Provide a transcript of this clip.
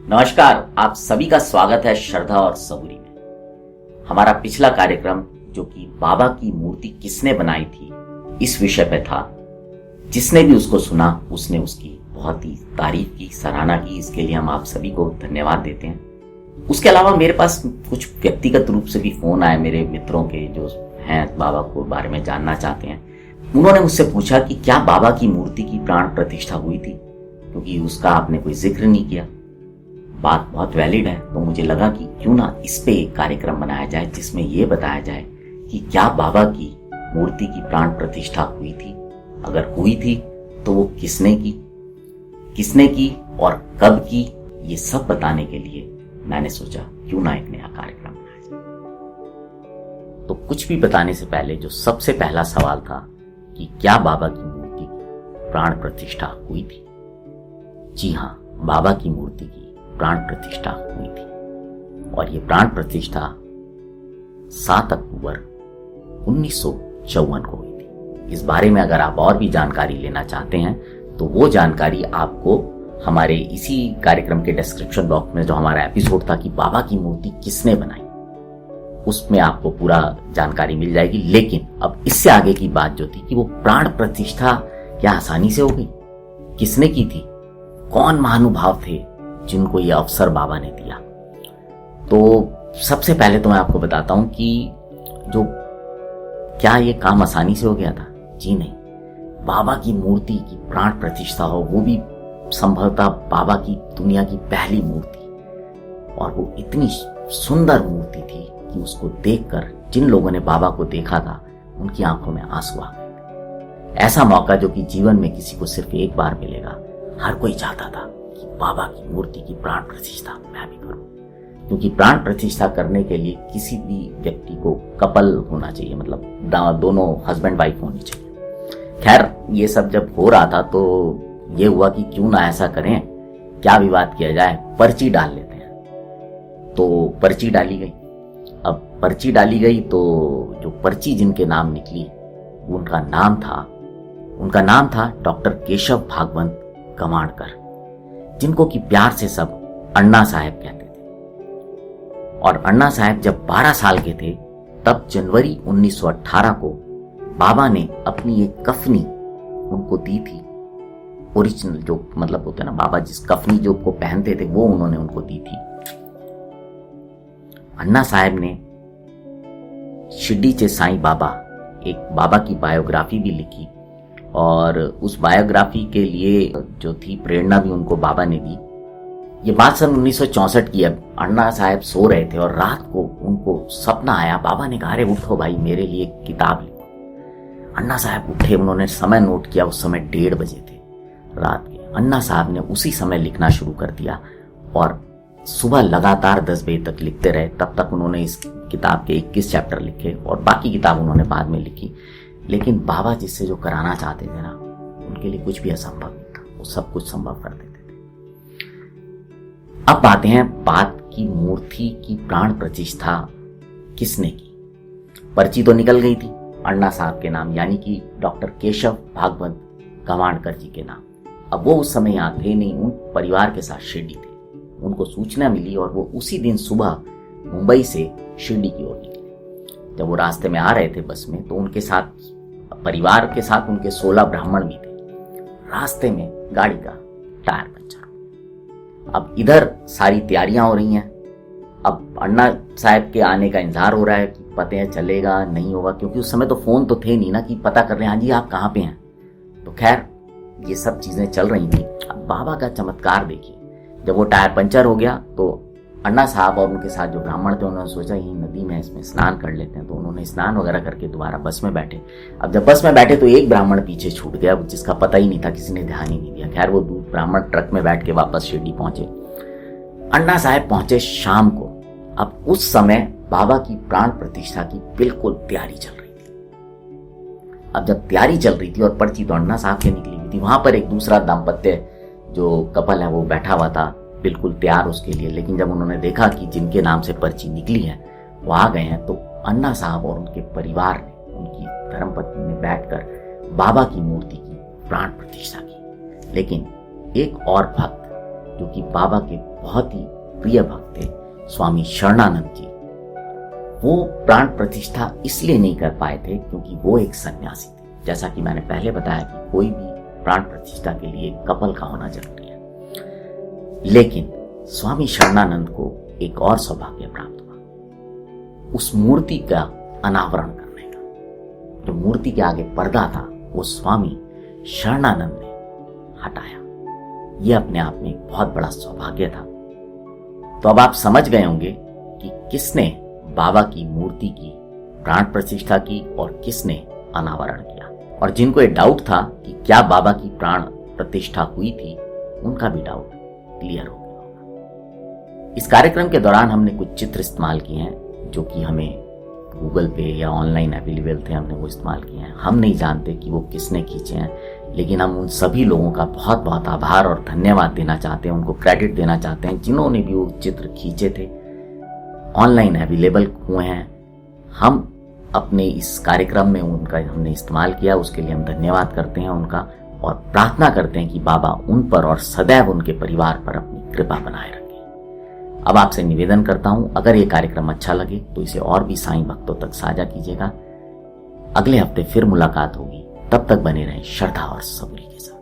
नमस्कार, आप सभी का स्वागत है श्रद्धा और सबूरी में। हमारा पिछला कार्यक्रम जो कि बाबा की मूर्ति किसने बनाई थी इस विषय पे था। जिसने भी उसको सुना उसने उसकी बहुत ही तारीफ की, सराहना की। इसके लिए हम आप सभी को धन्यवाद देते हैं। उसके अलावा मेरे पास कुछ व्यक्तिगत रूप से भी फोन आए मेरे मित्रों के जो हैं बाबा को बारे में जानना चाहते हैं। उन्होंने मुझसे पूछा कि क्या बाबा की मूर्ति की प्राण प्रतिष्ठा हुई थी, क्योंकि उसका आपने कोई जिक्र नहीं किया। बात बहुत वैलिड है, तो मुझे लगा कि क्यों ना इस पे एक कार्यक्रम बनाया जाए जिसमें यह बताया जाए कि क्या बाबा की मूर्ति की प्राण प्रतिष्ठा हुई थी। अगर हुई थी तो वो किसने की और कब की, ये सब बताने के लिए मैंने सोचा क्यों ना एक नया कार्यक्रम बनाया जाए। तो कुछ भी बताने से पहले जो सबसे पहला सवाल था कि क्या बाबा की मूर्ति की प्राण प्रतिष्ठा हुई थी। जी हाँ, बाबा की मूर्ति की प्राण प्रतिष्ठा हुई थी और ये प्राण प्रतिष्ठा 7 अक्टूबर 1954 को हुई थी। इस बारे में अगर आप और भी जानकारी लेना चाहते हैं तो वो जानकारी आपको हमारे इसी कार्यक्रम के डिस्क्रिप्शन बॉक्स में जो हमारा एपिसोड था कि बाबा की मूर्ति किसने बनाई, उसमें आपको पूरा जानकारी मिल जाएगी। लेकिन अब इससे आगे की बात जो थी कि वो प्राण प्रतिष्ठा क्या आसानी से हो गई, किसने की थी, कौन महानुभाव थे जिनको ये अवसर बाबा ने दिया। तो सबसे पहले तो मैं आपको बताता हूं कि जो क्या ये काम आसानी से हो गया था। जी नहीं, बाबा की मूर्ति की प्राण प्रतिष्ठा हो, वो भी संभवतः बाबा की दुनिया की पहली मूर्ति, और वो इतनी सुंदर मूर्ति थी कि उसको देखकर जिन लोगों ने बाबा को देखा था उनकी आंखों में आंसू आ गए। ऐसा मौका जो कि जीवन में किसी को सिर्फ एक बार मिलेगा, हर कोई चाहता था कि बाबा की मूर्ति की प्राण प्रतिष्ठा मैं भी करूं, क्योंकि प्राण प्रतिष्ठा करने के लिए किसी भी व्यक्ति को कपल होना चाहिए, मतलब दोनों हस्बैंड वाइफ होनी चाहिए। खैर, ये सब जब हो रहा था तो ये हुआ कि क्यों ना ऐसा करें, क्या विवाद किया जाए, पर्ची डाल लेते हैं। तो पर्ची डाली गई। अब पर्ची डाली गई तो जो पर्ची जिनके नाम निकली उनका नाम था डॉक्टर केशव भागवत गवाणकर, जिनको कि प्यार से सब अन्ना साहब कहते थे। और अन्ना साहब जब 12 साल के थे तब जनवरी 1918 को बाबा ने अपनी एक कफनी उनको दी थी। ओरिजिनल जो मतलब होते ना, बाबा जिस कफनी जो को पहनते थे वो उन्होंने उनको दी थी। अन्ना साहब ने शिरडीचे साईं बाबा, एक बाबा की बायोग्राफी भी लिखी, और उस बायोग्राफी के लिए जो थी प्रेरणा भी उनको बाबा ने दी। ये बात सन 1964 की है। अन्ना साहब सो रहे थे और रात को उनको सपना आया। बाबा ने कहा, अरे उठो भाई, मेरे लिए किताब लिखो। अन्ना साहब उठे, उन्होंने समय नोट किया, उस समय 1:30 बजे थे रात के। अन्ना साहब ने उसी समय लिखना शुरू कर दिया और सुबह लगातार 10 बजे तक लिखते रहे। तब तक उन्होंने इस किताब के 21 चैप्टर लिखे और बाकी किताब उन्होंने बाद में लिखी। लेकिन बाबा जिससे जो कराना चाहते थे ना, उनके लिए कुछ भी असंभव नहीं था, वो सब कुछ संभव कर देते थे। अब आते हैं बात की मूर्ति की प्राण प्रतिष्ठा किसने की। पर्ची तो निकल गई थी अन्ना साहब के नाम, यानी कि डॉक्टर केशव भागवत गवाणकर जी के नाम। अब वो उस समय यहाँ थे नहीं, उन परिवार के साथ शिरडी थे। उनको सूचना मिली और वो उसी दिन सुबह मुंबई से शिरडी की ओर निकले। जब वो रास्ते में आ रहे थे बस में, तो उनके साथ, परिवार के साथ उनके 16 ब्राह्मण भी थे। रास्ते में गाड़ी का टायर पंचर हो। अब इधर सारी तैयारियां हो रही हैं। अब अन्ना साहब के आने का इंतजार हो रहा है कि पता चलेगा नहीं होगा, क्योंकि उस समय तो फोन तो थे नहीं ना कि पता कर रहे हैं हाँ जी आप कहाँ पे हैं। तो खैर ये सब चीजें चल रही थी। अब बाबा का चमत्कार देखिए, जब वो टायर पंचर हो गया तो अन्ना साहब और उनके साथ जो ब्राह्मण थे उन्होंने सोचा यही नदी में इसमें स्नान कर लेते हैं। तो उन्होंने स्नान वगैरह करके दोबारा बस में बैठे। अब जब बस में बैठे तो एक ब्राह्मण पीछे छूट गया, जिसका पता ही नहीं था, किसी ने ध्यान ही नहीं दिया। खैर वो ब्राह्मण ट्रक में बैठ के वापस शिरडी पहुंचे। अन्ना साहब पहुंचे शाम को। अब उस समय बाबा की प्राण प्रतिष्ठा की बिल्कुल तैयारी चल रही थी। अब जब तैयारी चल रही थी और पर्ची तो अन्ना साहब की निकली हुई थी, वहां पर एक दूसरा दाम्पत्य जो कपल है वो बैठा हुआ था बिल्कुल तैयार उसके लिए। लेकिन जब उन्होंने देखा कि जिनके नाम से पर्ची निकली है वो आ गए हैं, तो अन्ना साहब और उनके परिवार ने, उनकी धर्मपत्नी ने बैठकर बाबा की मूर्ति की प्राण प्रतिष्ठा की। लेकिन एक और भक्त जो कि बाबा के बहुत ही प्रिय भक्त थे, स्वामी शरणानंद जी। वो प्राण प्रतिष्ठा इसलिए नहीं कर पाए थे क्योंकि वो एक सन्यासी थे। जैसा कि मैंने पहले बताया कि कोई भी प्राण प्रतिष्ठा के लिए कपल का होना जरूरी है, लेकिन स्वामी शरणानंद को एक और सौभाग्य प्राप्त हुआ, उस मूर्ति का अनावरण करने का। जो मूर्ति के आगे पर्दा था वो स्वामी शरणानंद ने हटाया। यह अपने आप में एक बहुत बड़ा सौभाग्य था। तो अब आप समझ गए होंगे कि किसने बाबा की मूर्ति की प्राण प्रतिष्ठा की और किसने अनावरण किया। और जिनको ये डाउट था कि क्या बाबा की प्राण प्रतिष्ठा हुई थी, उनका भी डाउट क्लियर हो गया होगा। इस कार्यक्रम के दौरान हमने कुछ चित्र इस्तेमाल किए हैं जो कि हमें गूगल पे या ऑनलाइन अवेलेबल थे, हमने वो इस्तेमाल किए हैं। हम नहीं जानते कि वो किसने खींचे हैं, लेकिन हम उन सभी लोगों का बहुत बहुत आभार और धन्यवाद देना चाहते हैं, उनको क्रेडिट देना चाहते हैं जिन्होंने भी वो चित्र खींचे थे, ऑनलाइन अवेलेबल हुए हैं। हम अपने इस कार्यक्रम में उनका हमने इस्तेमाल किया, उसके लिए हम धन्यवाद करते हैं उनका और प्रार्थना करते हैं कि बाबा उन पर और सदैव उनके परिवार पर अपनी कृपा बनाए रखें। अब आपसे निवेदन करता हूं, अगर ये कार्यक्रम अच्छा लगे तो इसे और भी साईं भक्तों तक साझा कीजिएगा। अगले हफ्ते फिर मुलाकात होगी, तब तक बने रहें श्रद्धा और सबूरी के साथ।